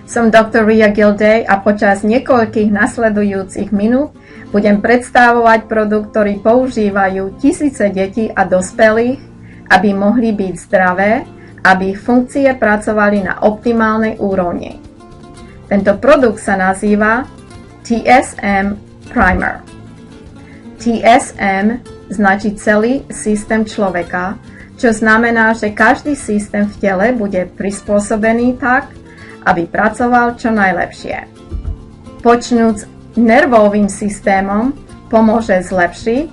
Som Dr. Ria Gilday a počas niekoľkých nasledujúcich minút budem predstavovať produkt, ktorý používajú tisíce detí a dospelých, aby mohli byť zdravé, aby ich funkcie pracovali na optimálnej úrovni. Tento produkt sa nazýva TSM Primer. TSM značí celý systém človeka, čo znamená, že každý systém v tele bude prispôsobený tak, aby pracoval čo najlepšie. Počnúc nervovým systémom pomôže zlepšiť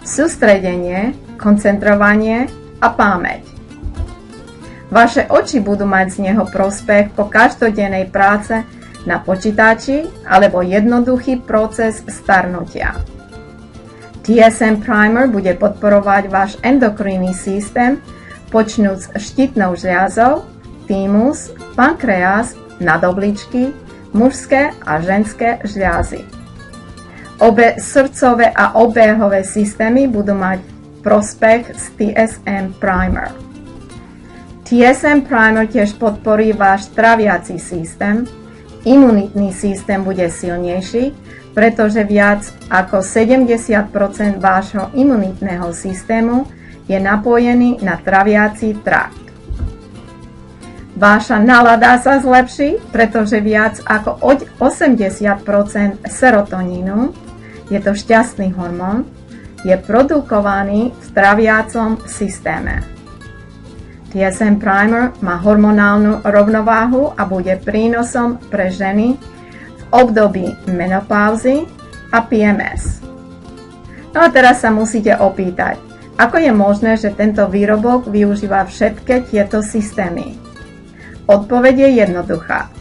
sústredenie, koncentrovanie a pamäť. Vaše oči budú mať z neho prospech po každodennej práce na počítači alebo jednoduchý proces starnutia. TSM Primer bude podporovať váš endokrinný systém, počnúc štítnou žľazou, thymus, pankreas, nadobličky, mužské a ženské žľazy. Obe srdcové a obehové systémy budú mať prospech z TSM Primer. TSM Primer tiež podporí váš traviaci systém, imunitný systém bude silnejší, pretože viac ako 70% vášho imunitného systému je napojený na traviaci trakt. Vaša nálada sa zlepší, pretože viac ako 80% serotonínu, je to šťastný hormón, je produkovaný v traviacom systéme. TSM Primer má hormonálnu rovnováhu a bude prínosom pre ženy v období menopauzy a PMS. No a teraz sa musíte opýtať, ako je možné, že tento výrobok využíva všetky tieto systémy? Odpoveď je jednoduchá,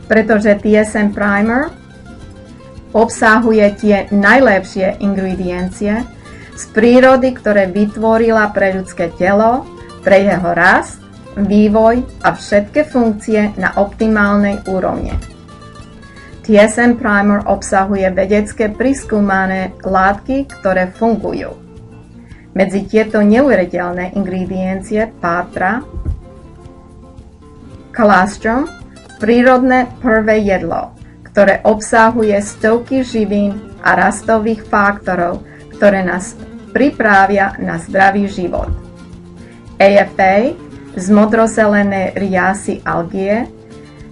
pretože TSM Primer obsahuje tie najlepšie ingrediencie z prírody, ktoré vytvorila pre ľudské telo, pre jeho rast, vývoj a všetky funkcie na optimálnej úrovni. TSM Primer obsahuje vedecké priskúmané látky, ktoré fungujú. Medzi tieto neuveriteľné ingrediencie pátra colostrum, prírodné prvé jedlo, ktoré obsahuje stovky živín a rastových faktorov, ktoré nás pripravia na zdravý život. AFA z modrozelené riasy algie,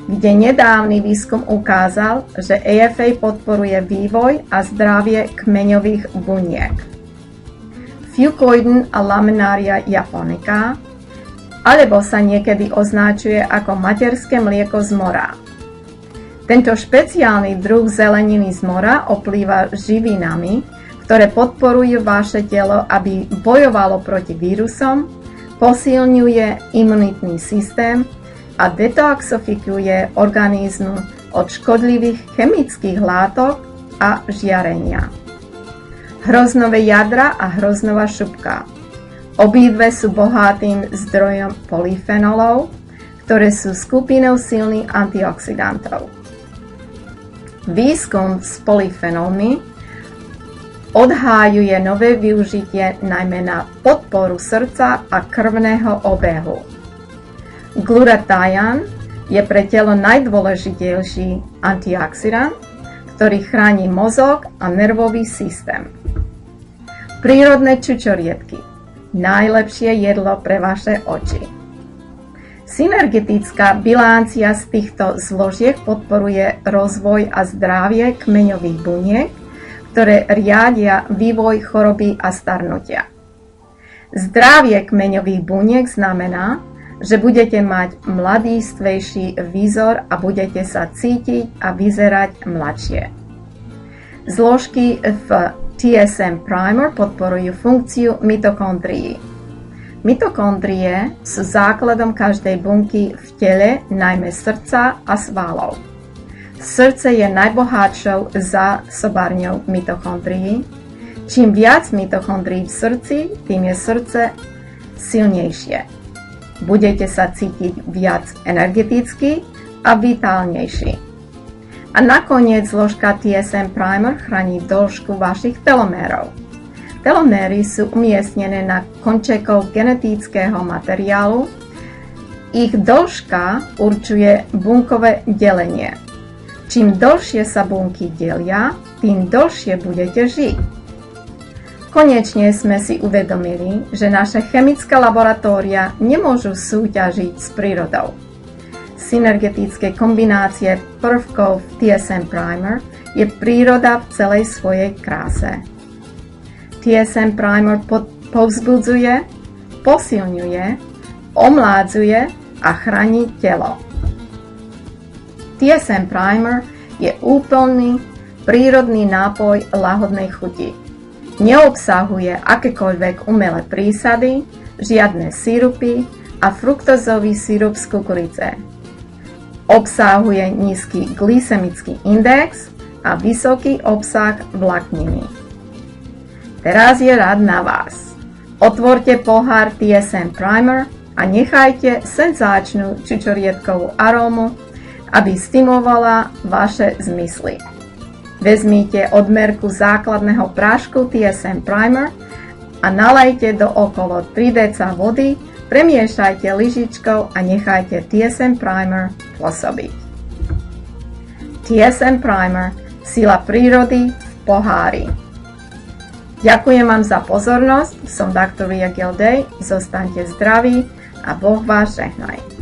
kde nedávny výskum ukázal, že AFA podporuje vývoj a zdravie kmeňových buniek. Fucoiden a Laminaria japonica, alebo sa niekedy označuje ako materské mlieko z mora. Tento špeciálny druh zeleniny z mora oplýva živinami, ktoré podporujú vaše telo, aby bojovalo proti vírusom, posilňuje imunitný systém a detoxifikuje organizmus od škodlivých chemických látok a žiarenia. Hroznové jadra a hroznová šupka. Obidve sú bohatým zdrojom polyfenolov, ktoré sú skupinou silných antioxidantov. Výskum s polyfenolmi odhájuje nové využitie najmä na podporu srdca a krvného obehu. Glutathione je pre telo najdôležitejší antioxidant, ktorý chráni mozog a nervový systém. Prírodné čučoriedky. Najlepšie jedlo pre vaše oči. Synergetická bilancia z týchto zložiek podporuje rozvoj a zdravie kmeňových buniek, ktoré riadia vývoj choroby a starnutia. Zdravie kmeňových buniek znamená, že budete mať mladistvejší výzor a budete sa cítiť a vyzerať mladšie. Zložky v TSM Primer podporujú funkciu mitochondrií. Mitochondrie sú základom každej bunky v tele, najmä srdca a svalov. Srdce je najbohatšou zásobárňou mitochondrií. Čím viac mitochondrií v srdci, tým je srdce silnejšie. Budete sa cítiť viac energeticky a vitálnejší. A nakoniec zložka TSM Primer chráni dĺžku vašich telomérov. Teloméry sú umiestnené na končekoch genetického materiálu, Ich dĺžka určuje bunkové delenie. Čím dlhšie sa bunky delia, tým dlhšie budete žiť. Konečne sme si uvedomili, že naše chemické laboratória nemôžu súťažiť s prírodou. Synergetické kombinácie prvkov v TSM Primer je príroda v celej svojej kráse. TSM Primer povzbudzuje, posilňuje, omládzuje a chráni telo. TSM Primer je úplný, prírodný nápoj lahodnej chuti. Neobsahuje akékoľvek umelé prísady, žiadne sirupy a fruktozový sirup z kukurice. Obsahuje nízky glykemický index a vysoký obsah vlákniny. Teraz je rád na vás. Otvorte pohár TSM Primer a nechajte senzáčnu čučoriedkovú arómu, aby stimulovala vaše zmysly. Vezmite odmerku základného prášku TSM Primer a nalejte do okolo 3 dl vody, premiešajte lyžičkou a nechajte TSM Primer pôsobiť. TSM Primer, sila prírody v pohári. Ďakujem vám za pozornosť, som Dr. Ria Gildej, zostaňte zdraví a Boh vás žehnaj.